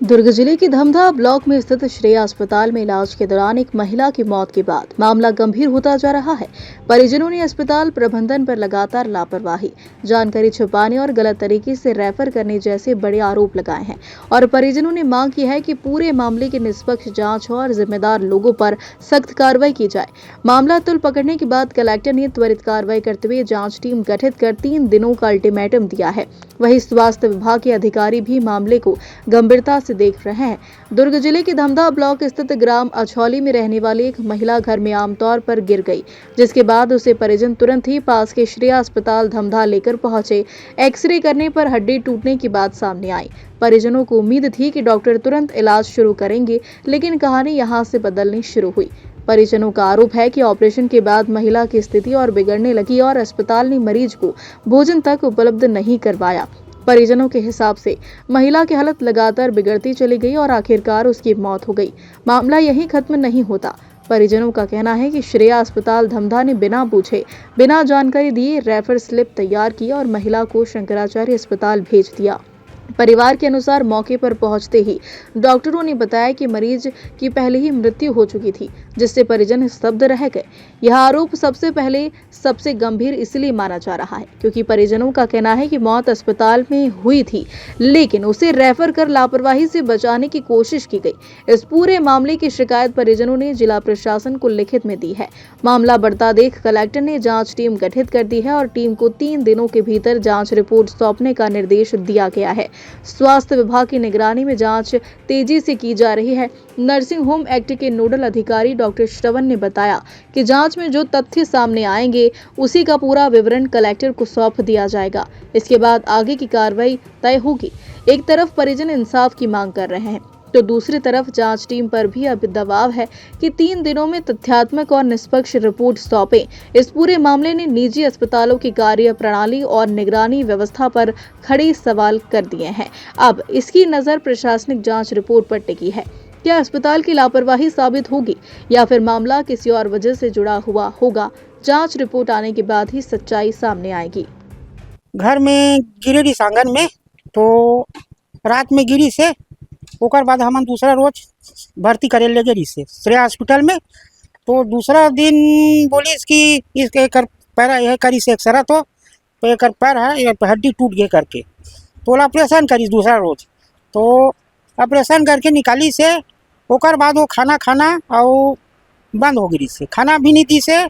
दुर्ग जिले के धमधा ब्लॉक में स्थित श्रेया अस्पताल में इलाज के दौरान एक महिला की मौत के बाद मामला गंभीर होता जा रहा है। परिजनों ने अस्पताल प्रबंधन पर लगातार लापरवाही, जानकारी छुपाने और गलत तरीके से रेफर करने जैसे बड़े आरोप लगाए हैं और परिजनों ने मांग की है कि पूरे मामले की निष्पक्ष जांच हो और जिम्मेदार लोगों पर सख्त कार्रवाई की जाए। मामला तुल पकड़ने के बाद कलेक्टर ने त्वरित कार्रवाई करते हुए जाँच टीम गठित कर 3 दिनों का अल्टीमेटम दिया है। वहीं स्वास्थ्य विभाग के अधिकारी भी मामले को गंभीरता से देख रहे हैं। दुर्ग जिले के धमधा ब्लॉक स्थित ग्राम अछौली में रहने वाली एक महिला घर में आमतौर पर गिर गई, जिसके बाद उसे परिजन तुरंत ही पास के श्रेया अस्पताल धमधा लेकर पहुंचे। एक्सरे करने पर हड्डी टूटने की बात सामने आई। परिजनों को उम्मीद थी कि डॉक्टर तुरंत इलाज शुरू करेंगे, लेकिन कहानी यहां से बदलनी शुरू हुई। परिजनों का आरोप है कि ऑपरेशन के बाद महिला की स्थिति और बिगड़ने लगी और अस्पताल ने मरीज को भोजन तक उपलब्ध नहीं करवाया। परिजनों के हिसाब से महिला की हालत लगातार बिगड़ती चली गई और आखिरकार उसकी मौत हो गई। मामला यहीं खत्म नहीं होता। परिजनों का कहना है कि श्रेया अस्पताल धमधा ने बिना पूछे, बिना जानकारी दिए रेफर स्लिप तैयार की और महिला को शंकराचार्य अस्पताल भेज दिया। परिवार के अनुसार मौके पर पहुंचते ही डॉक्टरों ने बताया कि मरीज की पहले ही मृत्यु हो चुकी थी, जिससे परिजन स्तब्ध रह गए। यह आरोप सबसे गंभीर इसलिए माना जा रहा है क्योंकि परिजनों का कहना है कि मौत अस्पताल में हुई थी, लेकिन उसे रेफर कर लापरवाही से बचाने की कोशिश की गई। इस पूरे मामले की शिकायत परिजनों ने जिला प्रशासन को लिखित में दी है। मामला बढ़ता देख कलेक्टर ने जांच टीम गठित कर दी है और टीम को 3 दिनों के भीतर जांच रिपोर्ट सौंपने का निर्देश दिया गया है। स्वास्थ्य विभाग की निगरानी में जांच तेजी से की जा रही है। नर्सिंग होम एक्ट के नोडल अधिकारी डॉक्टर श्रवण ने बताया कि जांच में जो तथ्य सामने आएंगे उसी का पूरा विवरण कलेक्टर को सौंप दिया जाएगा। इसके बाद आगे की कार्रवाई तय होगी। एक तरफ परिजन इंसाफ की मांग कर रहे हैं तो दूसरी तरफ जांच टीम पर भी अब दबाव है कि 3 दिनों में तथ्यात्मक और निष्पक्ष रिपोर्ट सौंपे। इस पूरे मामले ने निजी अस्पतालों की कार्य प्रणाली और निगरानी व्यवस्था पर खड़े सवाल कर दिए हैं। अब इसकी नजर प्रशासनिक जांच रिपोर्ट पर टिकी है। क्या अस्पताल की लापरवाही साबित होगी या फिर मामला किसी और वजह से जुड़ा हुआ होगा? जांच रिपोर्ट आने के बाद ही सच्चाई सामने आएगी। घर में गिरे रही आंगन में, तो रात में गिरी से ओकर बाद हम दूसरा रोज भर्ती करे ले गई से श्रेया हॉस्पिटल में। तो दूसरा दिन बोली कि इसके एकर पैर यह करी से एक्सरा तो एकर पैर है ये हड्डी टूट गए करके, तो ऑपरेशन करी दूसरा रोज। तो ऑपरेशन करके निकाली से ओकर बाद वो खाना और बंद हो गई से, खाना भी नहीं दी से।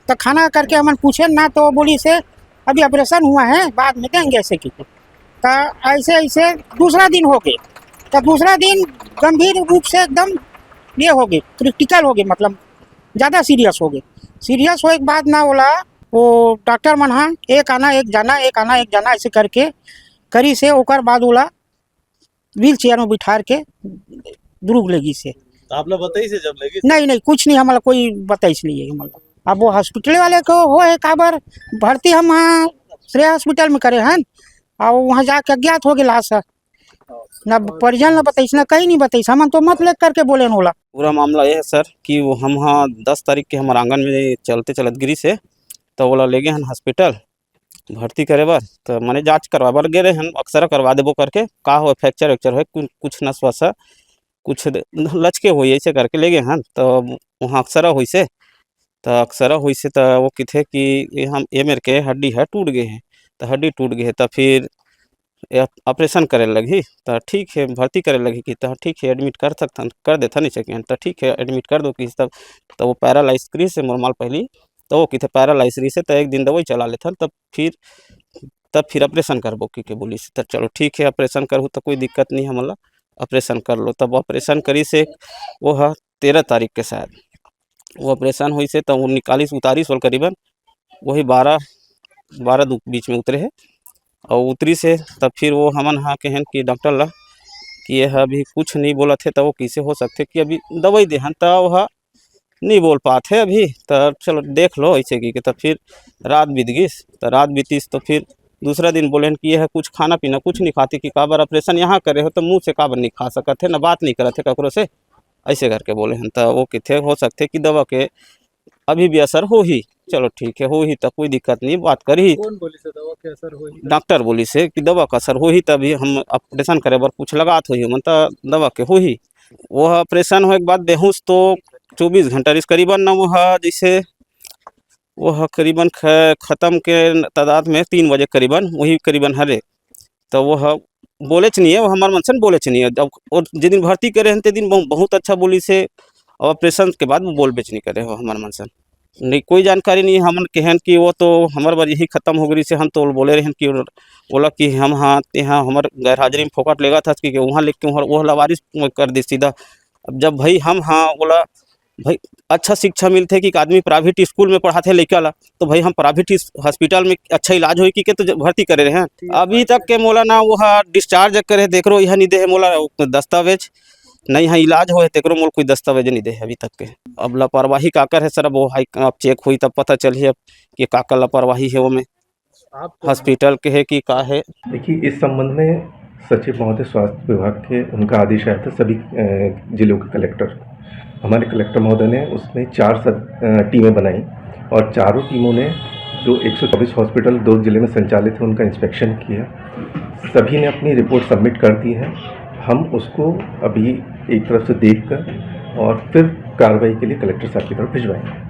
तो खाना करके हम पूछे ना तो बोली से अभी ऑपरेशन हुआ है बाद में देंगे ऐसे की। तो ऐसे दूसरा दिन हो गए। तो दूसरा दिन गंभीर रूप से एकदम ये हो गए, क्रिटिकल हो गए, मतलब ज़्यादा सीरियस हो गए। सीरियस होने के बाद ना बोला वो डॉक्टर मन हाँ एक आना एक जाना ऐसे करके करी से ओकर बाद बोला व्हील चेयर में बिठा के दुर्ग लेगी से। तो आप लोग बताइए से जब लगी नहीं कुछ नहीं, हमारा कोई बताइस नहीं है हमारा। अब वो हॉस्पिटल वाले को हो है काबर भर्ती हम वहाँ श्रेया हॉस्पिटल में करे हैं और वहाँ जाके अज्ञात हो गए लाश ना परिजन ना बताइस ना कहीं नहीं बताइस। हम तो मत लेकर करके बोले होला। पूरा मामला ये है सर कि वो हम हाँ 10 तारीख के हमारे आंगन में चलते चलत गिरी से, तो बोला ले गए हैं हॉस्पिटल भर्ती करे बार। तो मैंने जांच करवा बार गए हैं, अक्सर करवा देबो करके का हो फ्रैक्चर वेक्चर हो कुछ नस वस कुछ लचके हो ऐसे करके ले गए हैं। तो वहाँ अक्सर हुई से तो वो किथे कि हम ये मेरे के हड्डी है टूट गए हैं, तो हड्डी टूट गई है तो फिर ऑपरेशन करे लगी। तो ठीक है भर्ती करे लगी कि तो ठीक है एडमिट कर देता नहीं सके, तो ठीक है एडमिट कर दो कि तब। तो वो पैरालाइज करी से नॉर्मल पहली, तो वो किथे पैरालाइज रही से तो एक दिन दवाई चला लेता, तब फिर ऑपरेशन करबो कि बोली से। तो चलो ठीक है ऑपरेशन करूँ तो कोई दिक्कत नहीं है, मतलब ऑपरेशन कर लो। तब ऑपरेशन करी से वो है 13 तारीख के शायद वो ऑपरेशन हुई से, तो वो निकालीस उतारीस और करीबन वही 12 बीच में उतरे है। और उतरी से तब फिर वो हमन हाँ कहें कि डॉक्टर ला कि यह अभी कुछ नहीं बोला थे, तो वो कैसे हो सकते कि अभी दवाई देहन तो वह नहीं बोल पाते अभी। तो चलो देख लो ऐसे की। तब फिर रात बीत गई, तो रात बीतीस तो फिर दूसरा दिन बोले कि यह कुछ खाना पीना कुछ नहीं खाते कि काबर ऑपरेशन यहाँ करे हो तो मुँह से काबर नहीं खा सकते ना बात नहीं करे थे ककरो से ऐसे करके बोले हैं। तो वो किथे हो सकते कि दवा के अभी भी असर हो ही, चलो ठीक है हो ही, तब कोई दिक्कत नहीं, बात कर ही। कौन बोली से दवा के असर होई? डॉक्टर बोली से कि दवा का असर हो ही, तभी हम ऑपरेशन करे बर कुछ लगात हो ही, मन तो दवा के हो ही। वह ऑपरेशन होने के बाद बेहोश तो 24 घंटा इस करीबन न वह जैसे वह करीबन ख़त्म के तादाद में 3 बजे करीबन वही करीबन हरे, तो वह बोले नहीं है, वो हमारे मन से बोले नहीं है। जब और जिस दिन भर्ती करे हैं ते दिन बहुत अच्छा बोली से, ऑपरेशन के बाद वो बोल बेच नहीं करे हो हमारे मन से नहीं, कोई जानकारी नहीं है हमन केहन कि वो तो हमारे बार यही खत्म हो गई से, हम तो बोले रहे कि बोला कि हम हाँ यहाँ हमारे गैर हाजिरी में फोकट लेगा था कि वहाँ लिख के वो लवारिस कर दी सीधा। अब जब भाई हम हाँ बोला भाई अच्छा शिक्षा मिलते कि आदमी प्राइवेट स्कूल में पढ़ाते लड़का ला, तो भाई हम प्राइवेट हॉस्पिटल में अच्छा इलाज हो कि तो भर्ती करे रहे हैं। अभी तक के मोला ना वह डिस्चार्ज करे देख रो यह नहीं दे मोला दस्तावेज नहीं है, इलाज हो तेकरो मोल कोई दस्तावेज नहीं दे अभी तक के। अब लापरवाही काकर है सर, अब वो हाई अब चेक हुई तब पता चली अब कि काकर लापरवाही है वो में आप हॉस्पिटल के है कि का है। देखिए, इस संबंध में सचिव महोदय स्वास्थ्य विभाग के उनका आदेश आया था सभी जिलों के कलेक्टर, हमारे कलेक्टर महोदय ने उसमें 4 टीमें बनाई और चारों टीमों ने जो 124 हॉस्पिटल 2 जिले में संचालित है उनका इंस्पेक्शन किया। सभी ने अपनी रिपोर्ट सबमिट कर दी है। हम उसको अभी एक तरफ से देखकर और फिर कार्रवाई के लिए कलेक्टर साहब की तरफ भिजवाएंगे।